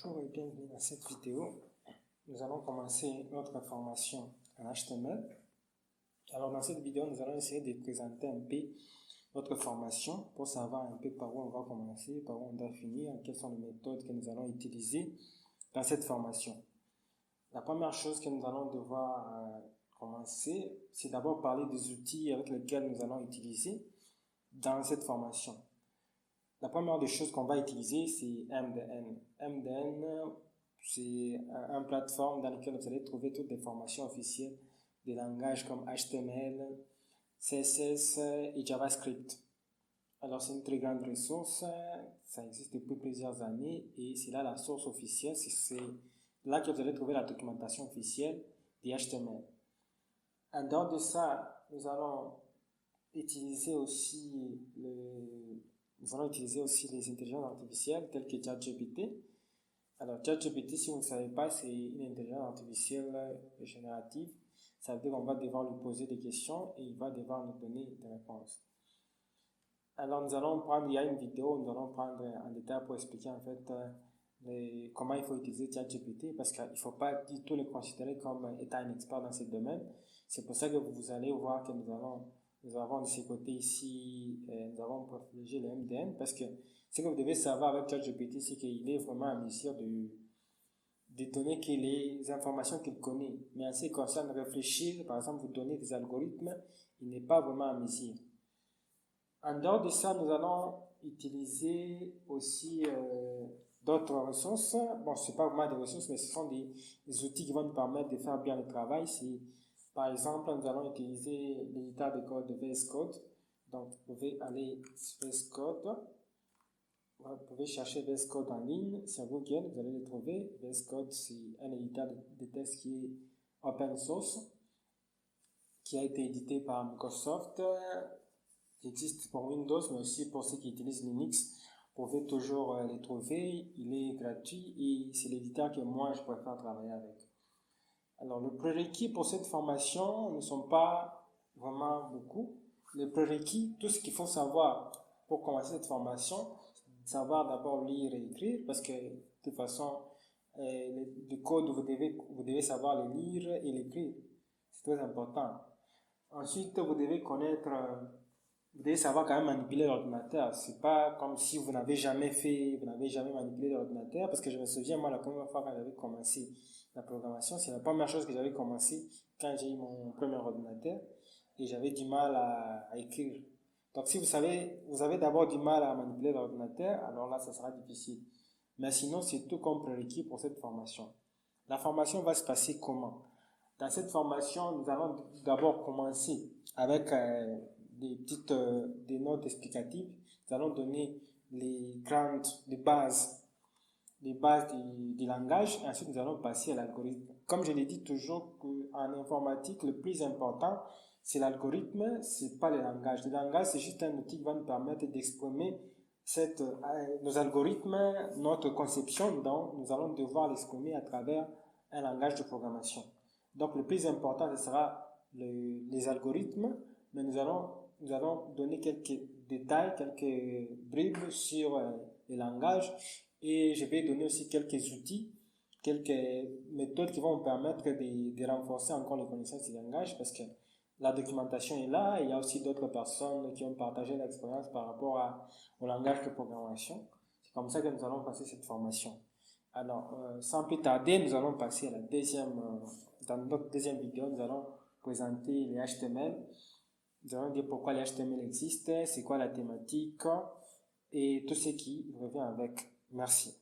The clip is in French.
Bonjour et bienvenue dans cette vidéo. Nous allons commencer notre formation en HTML. Alors dans cette vidéo, nous allons essayer de présenter un peu notre formation pour savoir un peu par où on va commencer, par où on doit finir, quelles sont les méthodes que nous allons utiliser dans cette formation. La première chose que nous allons devoir commencer, c'est d'abord parler des outils avec lesquels nous allons utiliser dans cette formation. La première des choses qu'on va utiliser, c'est MDN. MDN, c'est une plateforme dans laquelle vous allez trouver toutes les formations officielles des langages comme HTML, CSS et JavaScript. Alors, c'est une très grande ressource, ça existe depuis plusieurs années et c'est là la source officielle, c'est là que vous allez trouver la documentation officielle des HTML. En dehors de ça, nous allons utiliser aussi les intelligences artificielles telles que ChatGPT. Alors, ChatGPT, si vous ne savez pas, c'est une intelligence artificielle générative. Ça veut dire qu'on va devoir lui poser des questions et il va devoir nous donner des réponses. Alors, il y a une vidéo, nous allons prendre en détail pour expliquer en fait comment il faut utiliser ChatGPT parce qu'il ne faut pas du tout le considérer comme étant un expert dans ce domaine. C'est pour ça que vous allez voir que nous avons de ce côté ici, nous avons privilégié le MDN parce que ce que vous devez savoir avec ChatGPT, c'est qu'il est vraiment en mesure de donner les informations qu'il connaît. Mais en ce qui concerne réfléchir, par exemple, vous donner des algorithmes, il n'est pas vraiment en mesure. En dehors de ça, nous allons utiliser aussi d'autres ressources. Bon, ce n'est pas vraiment des ressources, mais ce sont des outils qui vont nous permettre de faire bien le travail. Par exemple, nous allons utiliser l'éditeur de code de VS Code. Donc, vous pouvez aller sur VS Code. Vous pouvez chercher VS Code en ligne sur Google, vous allez le trouver. VS Code, c'est un éditeur de texte qui est open source, qui a été édité par Microsoft, qui existe pour Windows, mais aussi pour ceux qui utilisent Linux. Vous pouvez toujours le trouver, il est gratuit et c'est l'éditeur que moi je préfère travailler avec. Alors, le prérequis pour cette formation ne sont pas vraiment beaucoup. Le prérequis, tout ce qu'il faut savoir pour commencer cette formation, c'est savoir d'abord lire et écrire, parce que de toute façon, le code, vous devez savoir le lire et l'écrire. C'est très important. Ensuite, vous devez savoir quand même manipuler l'ordinateur. C'est pas comme si vous n'avez jamais manipulé l'ordinateur, parce que je me souviens, moi, la première fois quand j'avais commencé la programmation, c'est la première chose que j'avais commencé quand j'ai eu mon premier ordinateur, et j'avais du mal à écrire. Donc, si vous avez d'abord du mal à manipuler l'ordinateur, alors là, ça sera difficile. Mais sinon, c'est tout comme prérequis pour cette formation. La formation va se passer comment? Dans cette formation, nous allons d'abord commencer avec des notes explicatives. Nous allons donner les bases du langage. Et ensuite, nous allons passer à l'algorithme. Comme je l'ai dit toujours, en informatique, le plus important, c'est l'algorithme, c'est pas le langage. Le langage, c'est juste un outil qui va nous permettre d'exprimer nos algorithmes, notre conception, dont nous allons devoir l'exprimer à travers un langage de programmation. Donc, le plus important, ce sera les algorithmes, mais nous allons donner quelques détails, quelques bribes sur les langages, et je vais donner aussi quelques outils, quelques méthodes qui vont me permettre de renforcer encore les connaissances du langage, parce que la documentation est là, et il y a aussi d'autres personnes qui ont partagé l'expérience par rapport au langage de programmation. C'est comme ça que nous allons passer cette formation. Alors, sans plus tarder, nous allons passer à dans notre deuxième vidéo, nous allons présenter les HTML. Nous allons dire pourquoi les HTML existent, c'est quoi la thématique et tout ce qui revient avec. Merci.